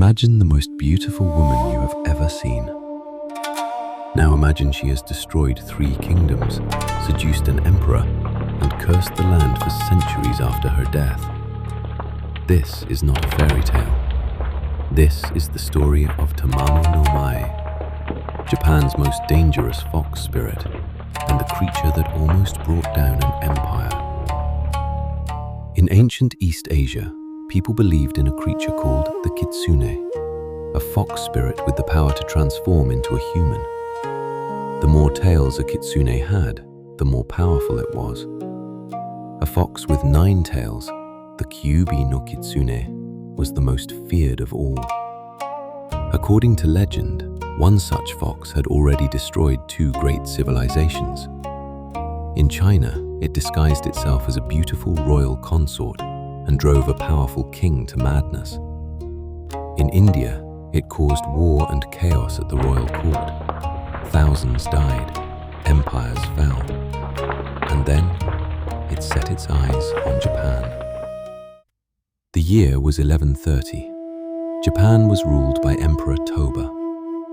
Imagine the most beautiful woman you have ever seen. Now imagine she has destroyed 3 kingdoms, seduced an emperor, and cursed the land for centuries after her death. This is not a fairy tale. This is the story of Tamamo no Mae, Japan's most dangerous fox spirit, and the creature that almost brought down an empire. In ancient East Asia, people believed in a creature called the kitsune, a fox spirit with the power to transform into a human. The more tails a kitsune had, the more powerful it was. A fox with 9 tails, the KYUBI no kitsune, was the most feared of all. According to legend, one such fox had already destroyed 2 great civilizations. In China, it disguised itself as a beautiful royal consort and drove a powerful king to madness. In India, it caused war and chaos at the royal court. Thousands died, empires fell, and then it set its eyes on Japan. The year was 1130. Japan was ruled by Emperor Toba,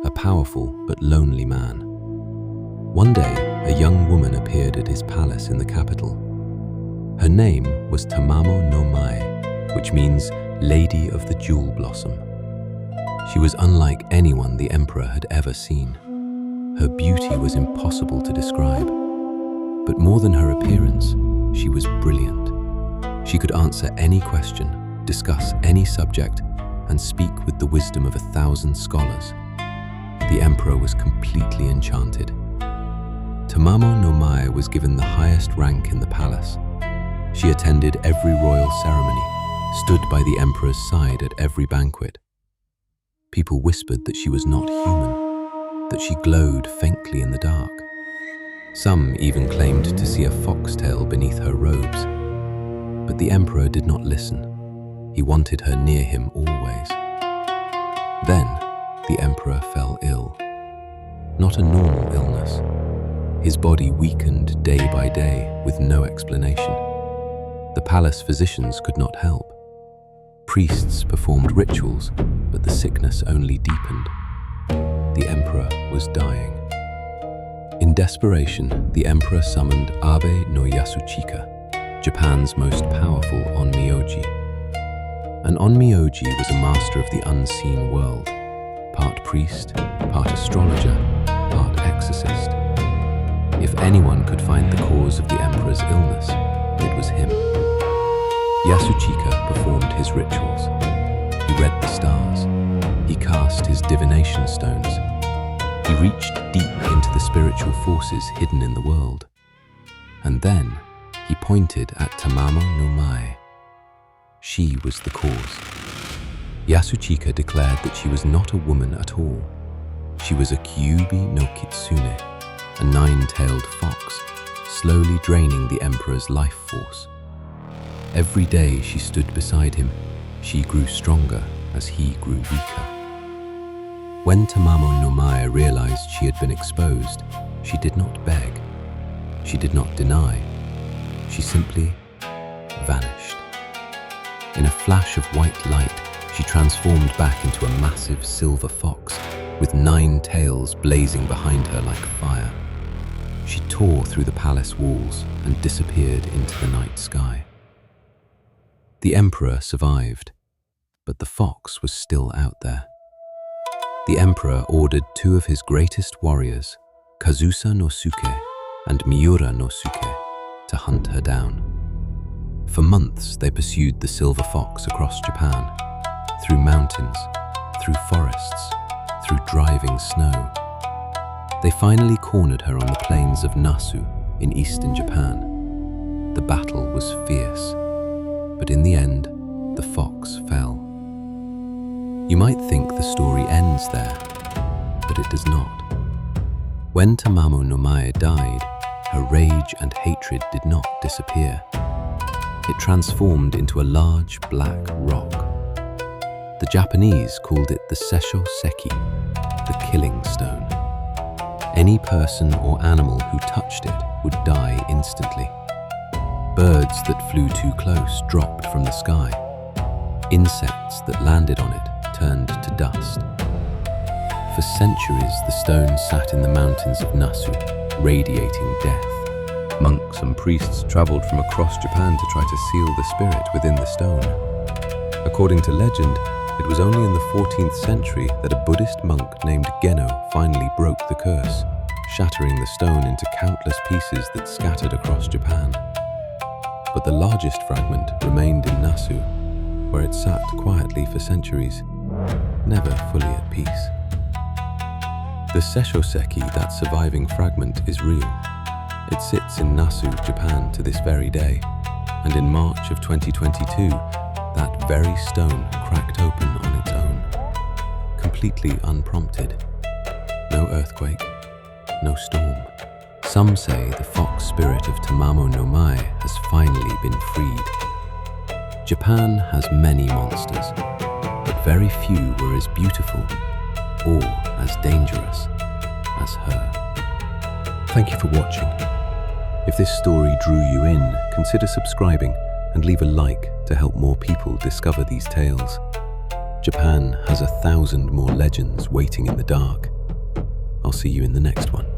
a powerful but lonely man. One day, a young woman appeared at his palace in the capital. Her name was Tamamo no Mae, which means Lady of the Jewel Blossom. She was unlike anyone the emperor had ever seen. Her beauty was impossible to describe. But more than her appearance, she was brilliant. She could answer any question, discuss any subject, and speak with the wisdom of 1,000 scholars. The emperor was completely enchanted. Tamamo no Mae was given the highest rank in the palace. She attended every royal ceremony, stood by the emperor's side at every banquet. People whispered that she was not human, that she glowed faintly in the dark. Some even claimed to see a foxtail beneath her robes. But the emperor did not listen. He wanted her near him always. Then, the emperor fell ill. Not a normal illness. His body weakened day by day with no explanation. The palace physicians could not help. Priests performed rituals, but the sickness only deepened. The emperor was dying. In desperation, the emperor summoned Abe no Yasuchika, Japan's most powerful onmyoji. An onmyoji was a master of the unseen world, part priest, part astrologer, part exorcist. If anyone could find the cause of the emperor's illness, it was him. Yasuchika performed his rituals. He read the stars. He cast his divination stones. He reached deep into the spiritual forces hidden in the world. And then he pointed at Tamamo no Mae. She was the cause. Yasuchika declared that she was not a woman at all. She was a KYUBI no kitsune, a 9-tailed fox, slowly draining the emperor's life force. Every day she stood beside him, she grew stronger as he grew weaker. When Tamamo no Mae realized she had been exposed, she did not beg. She did not deny. She simply vanished. In a flash of white light, she transformed back into a massive silver fox with 9 tails blazing behind her like fire. She tore through the palace walls and disappeared into the night sky. The emperor survived, but the fox was still out there. The emperor ordered 2 of his greatest warriors, Kazusa no Suke and Miura no Suke, to hunt her down. For months they pursued the silver fox across Japan, through mountains, through forests, through driving snow. They finally cornered her on the plains of Nasu in eastern Japan. The battle was fierce, but in the end, the fox fell. You might think the story ends there, but it does not. When Tamamo no Mae died, her rage and hatred did not disappear. It transformed into a large black rock. The Japanese called it the Seisho Seki, the killing stone. Any person or animal who touched it would die instantly. Birds that flew too close dropped from the sky. Insects that landed on it turned dust. For centuries, the stone sat in the mountains of Nasu, radiating death. Monks and priests traveled from across Japan to try to seal the spirit within the stone. According to legend, it was only in the 14th century that a Buddhist monk named Geno finally broke the curse, shattering the stone into countless pieces that scattered across Japan. But the largest fragment remained in Nasu, where it sat quietly for centuries, never fully at peace. The Seishoseki, that surviving fragment, is real. It sits in Nasu, Japan to this very day, and in March of 2022, that very stone cracked open on its own, completely unprompted. No earthquake, no storm. Some say the fox spirit of Tamamo no Mae has finally been freed. Japan has many monsters, but very few were as beautiful or as dangerous as her. Thank you for watching. If this story drew you in, consider subscribing and leave a like to help more people discover these tales. Japan has 1,000 more legends waiting in the dark. I'll see you in the next one.